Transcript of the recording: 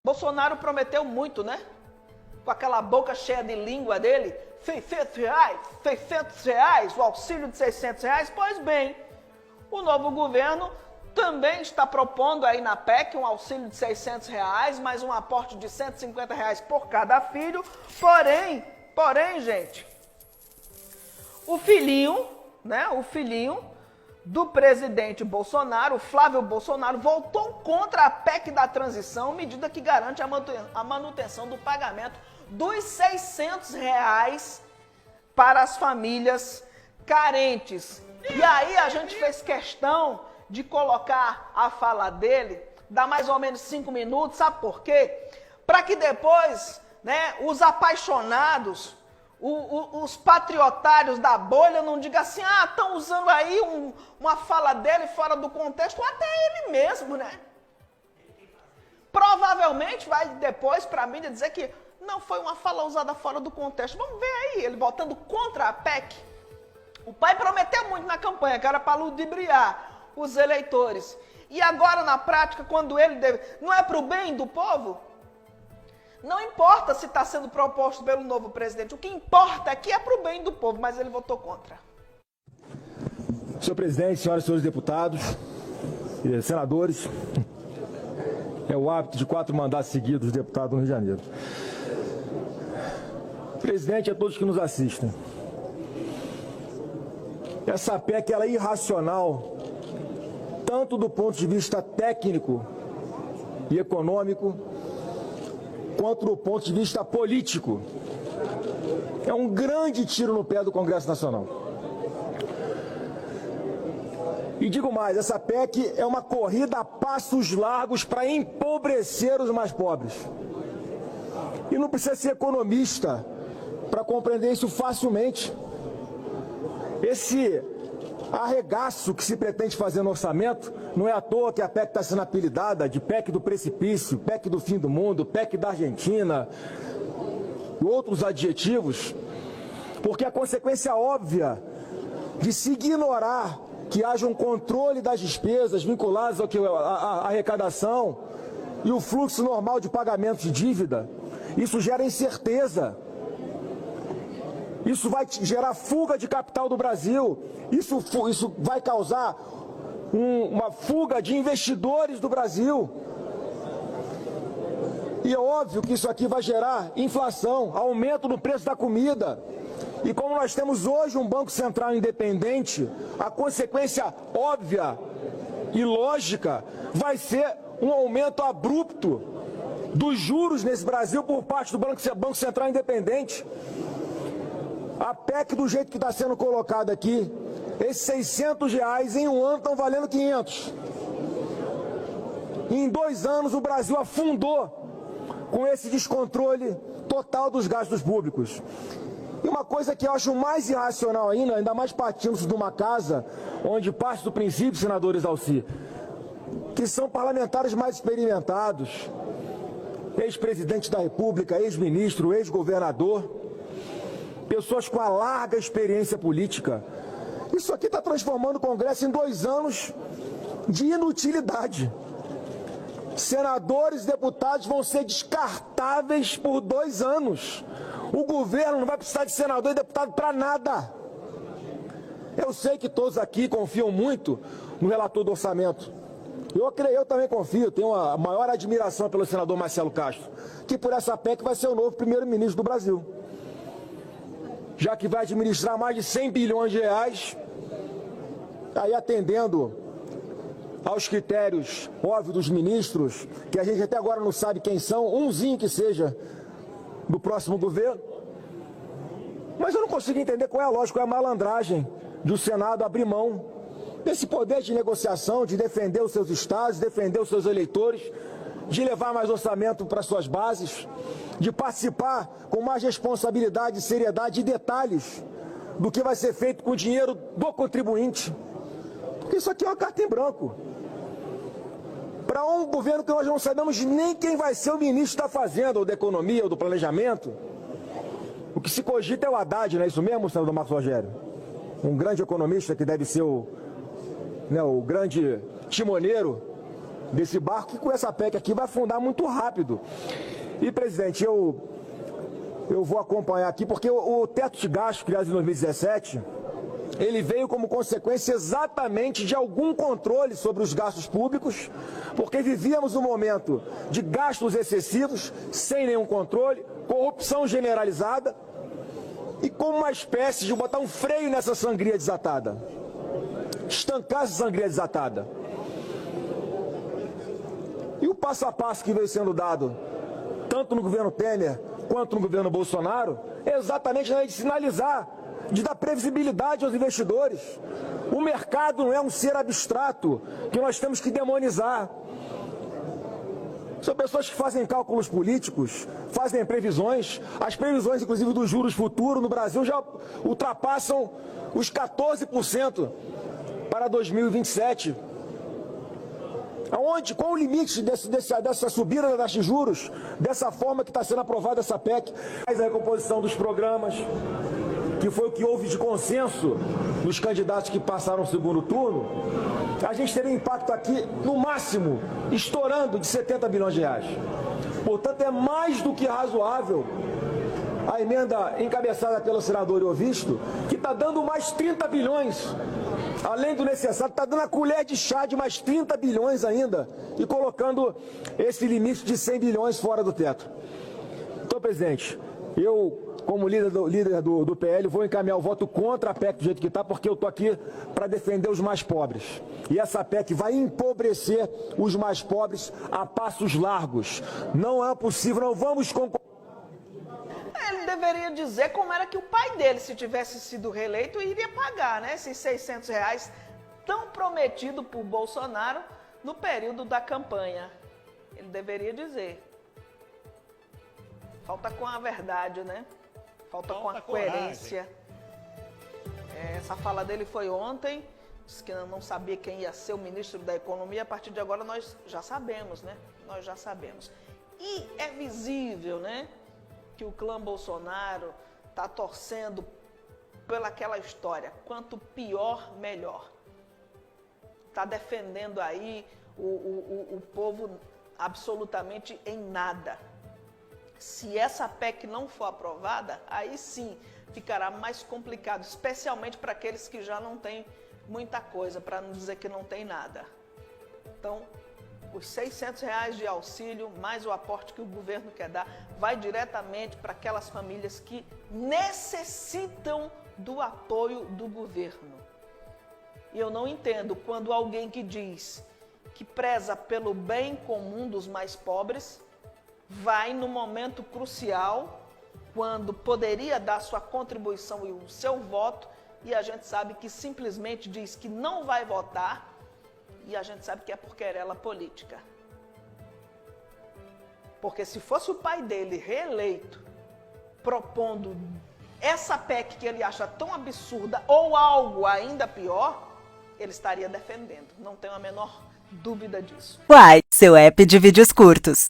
Bolsonaro prometeu muito, né? Com aquela boca cheia de língua dele, R$ 600, o auxílio de R$ 600. Pois bem, o novo governo também está propondo aí na PEC um auxílio de R$ 600, mais um aporte de R$ 150 por cada filho. Porém, gente, o filhinho, né? O filhinho do presidente Bolsonaro, o Flávio Bolsonaro, voltou contra a PEC da transição, medida que garante a manutenção do pagamento dos R$ 600 para as famílias carentes. E aí a gente fez questão de colocar a fala dele, dá mais ou menos 5 minutos, sabe por quê? Para que depois, né, os apaixonados, os patriotários da bolha não digam assim, estão usando aí uma fala dele fora do contexto, ou até ele mesmo, né? Provavelmente vai depois para a mídia dizer que não foi uma fala usada fora do contexto. Vamos ver aí, ele votando contra a PEC. O pai prometeu muito na campanha, que era para ludibriar os eleitores. E agora, na prática, quando ele deve... Não é para o bem do povo? Não importa se está sendo proposto pelo novo presidente. O que importa aqui é para o bem do povo, mas ele votou contra. Senhor presidente, senhoras e senhores deputados, senadores, é o hábito de 4 mandatos seguidos, deputado no Rio de Janeiro. Presidente, a todos que nos assistem. Essa PEC ela é irracional, tanto do ponto de vista técnico e econômico, quanto do ponto de vista político. É um grande tiro no pé do Congresso Nacional. E digo mais, essa PEC é uma corrida a passos largos para empobrecer os mais pobres. E não precisa ser economista para compreender isso facilmente. Esse arregaço que se pretende fazer no orçamento, não é à toa que a PEC está sendo apelidada de PEC do precipício, PEC do fim do mundo, PEC da Argentina, e outros adjetivos, porque a consequência óbvia de se ignorar que haja um controle das despesas vinculadas à arrecadação e o fluxo normal de pagamento de dívida, isso gera incerteza. Isso vai gerar fuga de capital do Brasil, isso vai causar uma fuga de investidores do Brasil. E é óbvio que isso aqui vai gerar inflação, aumento no preço da comida. E como nós temos hoje um Banco Central independente, a consequência óbvia e lógica vai ser um aumento abrupto dos juros nesse Brasil por parte do Banco Central independente. A PEC, do jeito que está sendo colocada aqui, esses R$600 em um ano estão valendo 500. Em 2 anos o Brasil afundou com esse descontrole total dos gastos públicos. E uma coisa que eu acho mais irracional ainda mais partindo-se de uma casa onde parte do princípio, senadores Alci, que são parlamentares mais experimentados, ex-presidente da República, ex-ministro, ex-governador, pessoas com a larga experiência política. Isso aqui está transformando o Congresso em 2 anos de inutilidade. Senadores e deputados vão ser descartáveis por 2 anos. O governo não vai precisar de senador e deputado para nada. Eu sei que todos aqui confiam muito no relator do orçamento. Eu também confio, tenho a maior admiração pelo senador Marcelo Castro, que por essa PEC vai ser o novo primeiro-ministro do Brasil. Já que vai administrar mais de 100 bilhões de reais, aí atendendo aos critérios óbvios dos ministros, que a gente até agora não sabe quem são, umzinho que seja, do próximo governo. Mas eu não consigo entender qual é a lógica, qual é a malandragem do Senado abrir mão desse poder de negociação, de defender os seus estados, defender os seus eleitores, de levar mais orçamento para suas bases, de participar com mais responsabilidade, seriedade e detalhes do que vai ser feito com o dinheiro do contribuinte. Porque isso aqui é uma carta em branco. Para um governo que nós não sabemos nem quem vai ser o ministro da Fazenda, ou da Economia, ou do Planejamento. O que se cogita é o Haddad, não é isso mesmo, senador Marcos Rogério? Um grande economista que deve ser o grande timoneiro desse barco, que com essa PEC aqui vai afundar muito rápido. E, presidente, eu vou acompanhar aqui, porque o teto de gasto criado em 2017, ele veio como consequência exatamente de algum controle sobre os gastos públicos, porque vivíamos um momento de gastos excessivos, sem nenhum controle, corrupção generalizada, e como uma espécie de botar um freio nessa sangria desatada, estancar essa sangria desatada. E o passo a passo que veio sendo dado, tanto no governo Temer quanto no governo Bolsonaro, é exatamente de sinalizar, de dar previsibilidade aos investidores. O mercado não é um ser abstrato que nós temos que demonizar. São pessoas que fazem cálculos políticos, fazem previsões. As previsões, inclusive, dos juros futuros no Brasil já ultrapassam os 14% para 2027. Qual o limite dessa subida da taxa de juros, dessa forma que está sendo aprovada essa PEC? Mas a recomposição dos programas, que foi o que houve de consenso nos candidatos que passaram o segundo turno, a gente teria impacto aqui, no máximo, estourando de 70 bilhões de reais. Portanto, é mais do que razoável a emenda encabeçada pelo senador Iovisto, que está dando mais 30 bilhões, além do necessário, está dando a colher de chá de mais 30 bilhões ainda, e colocando esse limite de 100 bilhões fora do teto. Então, presidente, eu, como líder do PL, vou encaminhar o voto contra a PEC do jeito que está, porque eu estou aqui para defender os mais pobres. E essa PEC vai empobrecer os mais pobres a passos largos. Não é possível, não vamos concordar. Ele deveria dizer como era que o pai dele, se tivesse sido reeleito, iria pagar, né? Esses 600 reais tão prometido por Bolsonaro no período da campanha. Ele deveria dizer. Falta com a verdade, né? Falta com a coerência. Essa fala dele foi ontem, disse que não sabia quem ia ser o ministro da Economia. A partir de agora nós já sabemos, né? Nós já sabemos. E é visível, né, que o clã Bolsonaro está torcendo pelaquela história, quanto pior, melhor. Está defendendo aí o povo absolutamente em nada. Se essa PEC não for aprovada, aí sim ficará mais complicado, especialmente para aqueles que já não têm muita coisa, para não dizer que não tem nada. Então, os 600 reais de auxílio, mais o aporte que o governo quer dar, vai diretamente para aquelas famílias que necessitam do apoio do governo. E eu não entendo quando alguém que diz que preza pelo bem comum dos mais pobres, vai no momento crucial, quando poderia dar sua contribuição e o seu voto, e a gente sabe que simplesmente diz que não vai votar, e a gente sabe que é por querela política. Porque se fosse o pai dele reeleito, propondo essa PEC que ele acha tão absurda, ou algo ainda pior, ele estaria defendendo. Não tenho a menor dúvida disso. Uai, seu app de vídeos curtos.